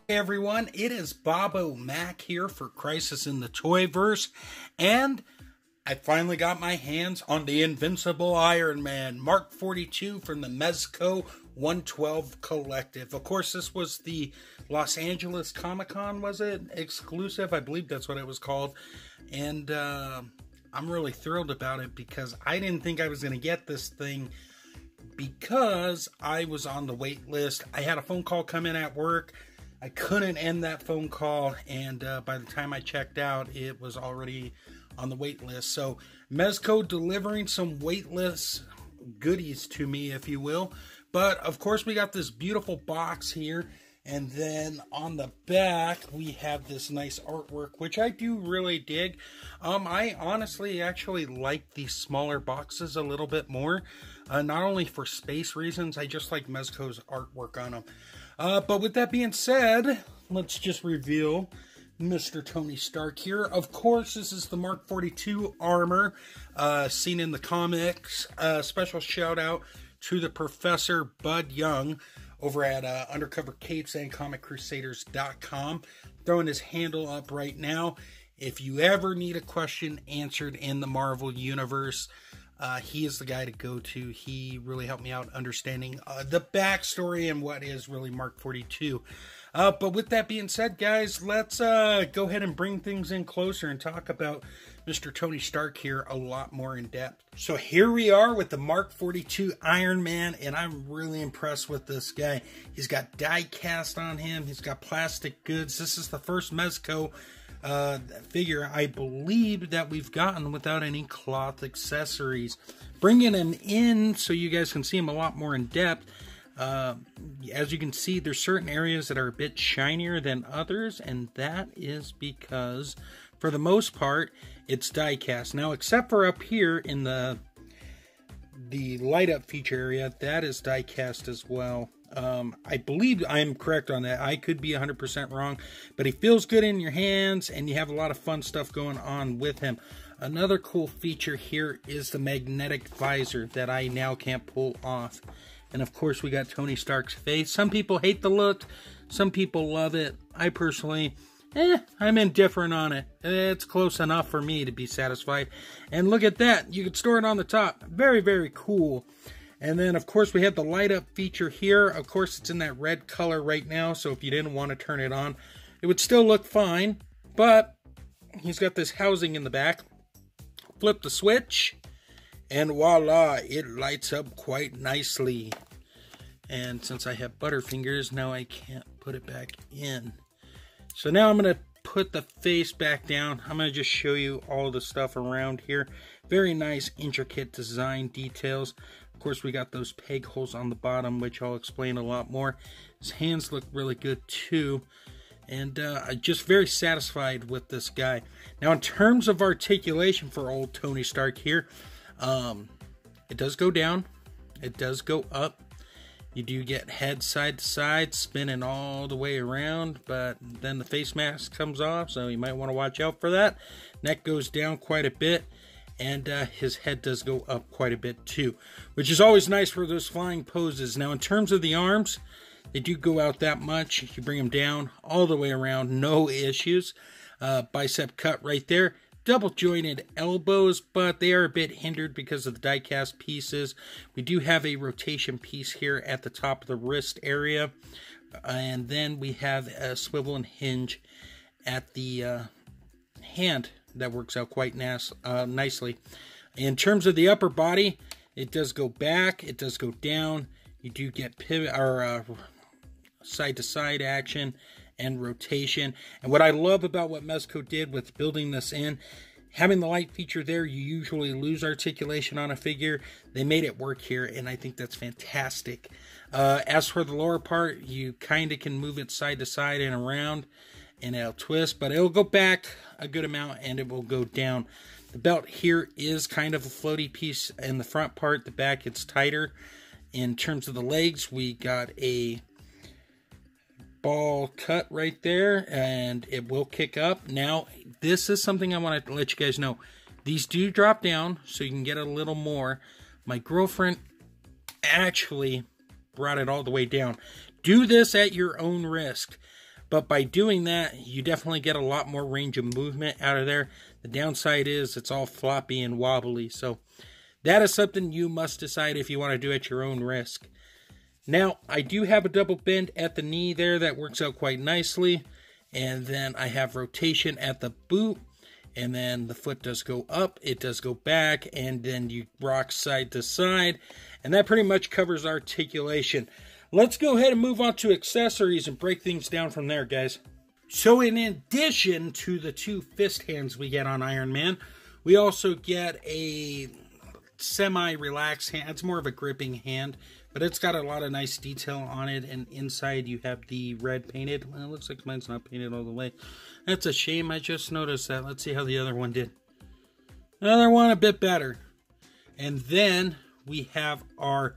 Hey everyone, it is Bobo Mac here for Crisis in the Toyverse, and I finally got my hands on the Invincible Iron Man Mark 42 from the Mezco 112 Collective. Of course, this was the Los Angeles Comic-Con, was it? Exclusive, I believe that's what it was called, and I'm really thrilled about it because I didn't think I was going to get this thing because I was on the wait list. I had a phone call come in at work. I couldn't end that phone call, and by the time I checked out, it was already on the wait list. So Mezco delivering some waitlist goodies to me, if you will. But of course, we got this beautiful box here, and then on the back we have this nice artwork, which I do really dig. I honestly actually like these smaller boxes a little bit more, not only for space reasons. I just like Mezco's artwork on them. But with that being said, let's just reveal Mr. Tony Stark here. Of course, this is the Mark 42 armor seen in the comics. Special shout out to the Professor Bud Young over at Undercover Capes and ComicCrusaders.com. Throwing his handle up right now. If you ever need a question answered in the Marvel Universe, he is the guy to go to. He really helped me out understanding the backstory and what is really Mark 42. But with that being said, guys, let's go ahead and bring things in closer and talk about Mr. Tony Stark here a lot more in depth. So here we are with the Mark 42 Iron Man, and I'm really impressed with this guy. He's got die cast on him. He's got plastic goods. This is the first Mezco figure I believe that we've gotten without any cloth accessories. Bringing him in so you guys can see him a lot more in depth. As you can see, there's certain areas that are a bit shinier than others, and that is because for the most part it's die cast. Now, except for up here in the light up feature area, that is die cast as well. I believe I'm correct on that. I could be 100% wrong, but he feels good in your hands, and you have a lot of fun stuff going on with him. Another cool feature here is the magnetic visor that I now can't pull off. And of course, we got Tony Stark's face. Some people hate the look, some people love it. I personally, I'm indifferent on it. It's close enough for me to be satisfied. And look at that, you can store it on the top. Very, very cool. And then, of course, we have the light up feature here. Of course, it's in that red color right now, so if you didn't want to turn it on, it would still look fine. But he's got this housing in the back. Flip the switch, and voila, it lights up quite nicely. And since I have butterfingers, now I can't put it back in. So now I'm going to put the face back down. I'm going to just show you all the stuff around here. Very nice, intricate design details. Of course, we got those peg holes on the bottom, which I'll explain a lot more. His hands look really good too. And I'm just very satisfied with this guy. Now, in terms of articulation for old Tony Stark here, it does go down. It does go up. You do get head side to side, spinning all the way around, but then the face mask comes off, so you might want to watch out for that. Neck goes down quite a bit. And his head does go up quite a bit too, which is always nice for those flying poses. Now, in terms of the arms, they do go out that much. You bring them down all the way around, no issues. Bicep cut right there. Double jointed elbows, but they are a bit hindered because of the die cast pieces. We do have a rotation piece here at the top of the wrist area. And then we have a swivel and hinge at the hand. That works out quite nicely. In terms of the upper body, it does go back, it does go down. You do get pivot or side-to-side action and rotation. And what I love about what Mezco did with building this in, having the light feature there, you usually lose articulation on a figure. They made it work here, and I think that's fantastic. As for the lower part, you kind of can move it side to side and around, and it'll twist, but it'll go back a good amount and it will go down. The belt here is kind of a floaty piece in the front part. The back, it's tighter. In terms of the legs, we got a ball cut right there, and it will kick up. Now, this is something I want to let you guys know. These do drop down, so you can get a little more. My girlfriend actually brought it all the way down. Do this at your own risk. But by doing that, you definitely get a lot more range of movement out of there. The downside is it's all floppy and wobbly. So that is something you must decide if you want to do at your own risk. Now, I do have a double bend at the knee there that works out quite nicely. And then I have rotation at the boot. And then the foot does go up, it does go back, and then you rock side to side. And that pretty much covers articulation. Let's go ahead and move on to accessories and break things down from there, guys. So in addition to the 2 fist hands we get on Iron Man, we also get a semi-relaxed hand. It's more of a gripping hand, but it's got a lot of nice detail on it. And inside you have the red painted. Well, it looks like mine's not painted all the way. That's a shame. I just noticed that. Let's see how the other one did. Another one a bit better. And then we have our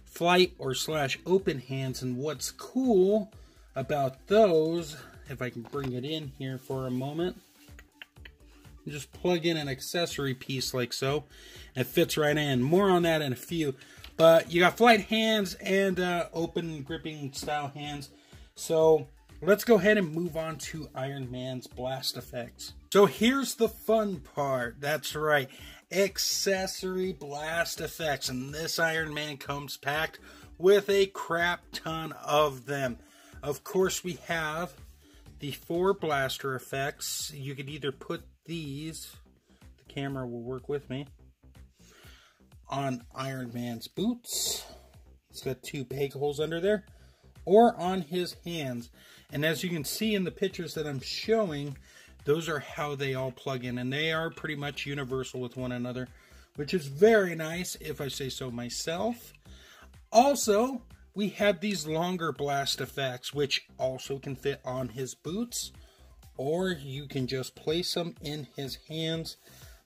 flight or slash open hands. And what's cool about those, if I can bring it in here for a moment, you just plug in an accessory piece like so. And it fits right in. More on that in a few. But you got flight hands and open gripping style hands. So let's go ahead and move on to Iron Man's blast effects. So here's the fun part. That's right. Accessory blast effects. And this Iron Man comes packed with a crap ton of them. Of course, we have the 4 blaster effects. You could either put these, the camera will work with me, on Iron Man's boots. It's got 2 bag holes under there, or on his hands. And as you can see in the pictures that I'm showing, those are how they all plug in, and they are pretty much universal with one another, which is very nice if I say so myself. Also, we have these longer blast effects, which also can fit on his boots, or you can just place them in his hands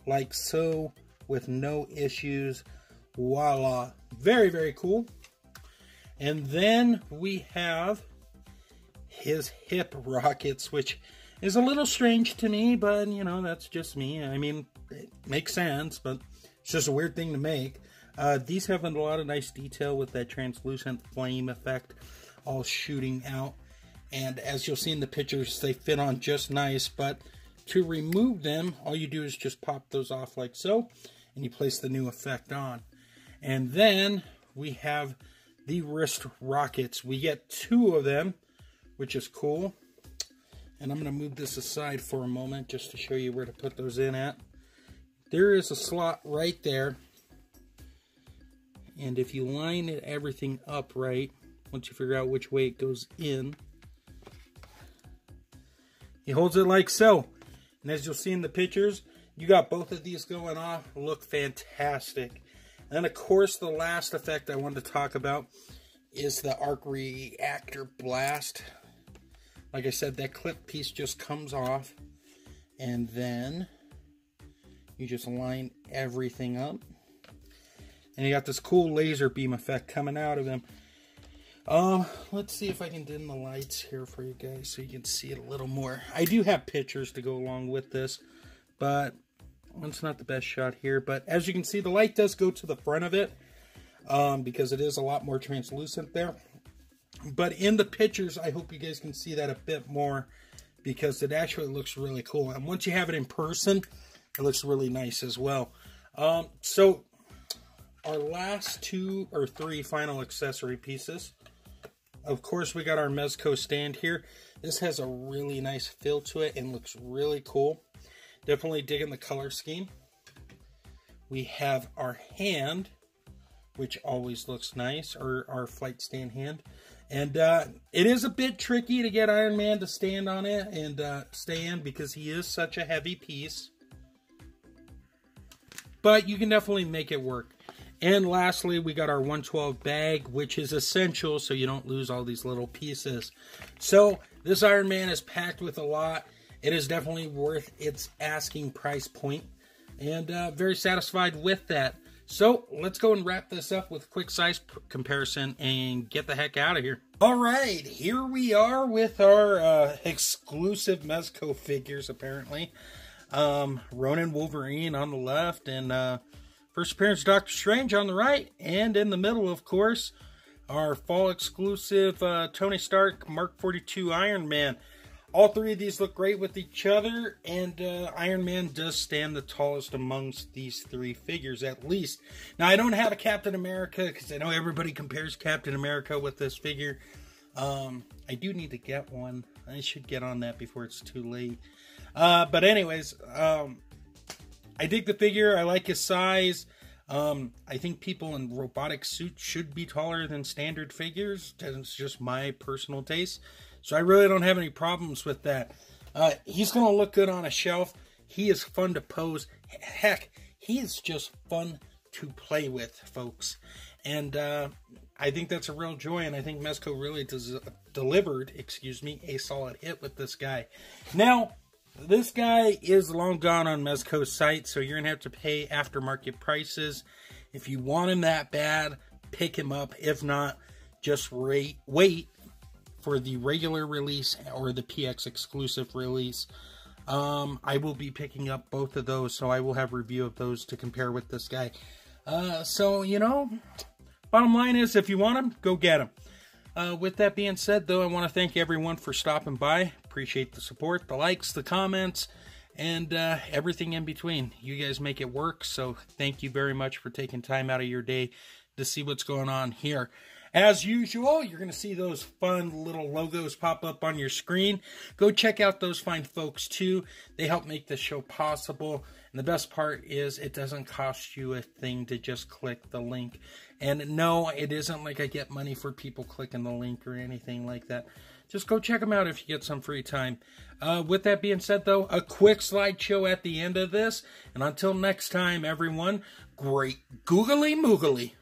like so, with no issues. Voila. Very, very cool. And then we have his hip rockets, which is a little strange to me, but, you know, that's just me. I mean, it makes sense, but it's just a weird thing to make. These have a lot of nice detail with that translucent flame effect all shooting out. And as you'll see in the pictures, they fit on just nice, but to remove them, all you do is just pop those off like so, and you place the new effect on. And then we have the wrist rockets. We get 2 of them, which is cool. And I'm going to move this aside for a moment just to show you where to put those in at. There is a slot right there. And if you line everything up right, once you figure out which way it goes in, he holds it like so. And as you'll see in the pictures, you got both of these going off. Look fantastic. And then, of course, the last effect I wanted to talk about is the arc reactor blast. Like I said, that clip piece just comes off. And then you just line everything up. And you got this cool laser beam effect coming out of them. Let's see if I can dim the lights here for you guys so you can see it a little more. I do have pictures to go along with this, but it's not the best shot here. But as you can see, the light does go to the front of it because it is a lot more translucent there. But in the pictures, I hope you guys can see that a bit more because it actually looks really cool. And once you have it in person, it looks really nice as well. So our last 2 or 3 final accessory pieces. Of course, we got our Mezco stand here. This has a really nice feel to it and looks really cool. Definitely digging the color scheme. We have our hand, which always looks nice, or our flight stand hand. And it is a bit tricky to get Iron Man to stand on it and stay in because he is such a heavy piece. But you can definitely make it work. And lastly, we got our 112 bag, which is essential so you don't lose all these little pieces. So this Iron Man is packed with a lot. It is definitely worth its asking price point. And very satisfied with that. So let's go and wrap this up with a quick size comparison and get the heck out of here. All right, here we are with our exclusive Mezco figures, apparently. Ronin Wolverine on the left, and first appearance Doctor Strange on the right, and in the middle, of course, our Fall Exclusive Tony Stark Mark 42 Iron Man. all three of these look great with each other, and Iron Man does stand the tallest amongst these three figures, at least. Now, I don't have a Captain America, because I know everybody compares Captain America with this figure. I do need to get one. I should get on that before it's too late. But anyways, I dig the figure. I like his size. I think people in robotic suits should be taller than standard figures. That's just my personal taste. So I really don't have any problems with that. He's going to look good on a shelf. He is fun to pose. Heck, he is just fun to play with, folks. And I think that's a real joy, and I think Mezco really delivered, a solid hit with this guy. Now, this guy is long gone on Mezco's site, so you're going to have to pay aftermarket prices. If you want him that bad, pick him up. If not, just wait for the regular release or the PX exclusive release. I will be picking up both of those, so I will have review of those to compare with this guy. So, you know, bottom line is, if you want him, go get him. With that being said, though, I want to thank everyone for stopping by. Appreciate the support, the likes, the comments, and everything in between. You guys make it work, so thank you very much for taking time out of your day to see what's going on here. As usual, you're going to see those fun little logos pop up on your screen. Go check out those fine folks, too. They help make this show possible. And the best part is it doesn't cost you a thing to just click the link. And no, it isn't like I get money for people clicking the link or anything like that. Just go check them out if you get some free time. With that being said, though, a quick slideshow at the end of this. And until next time, everyone, great googly moogly.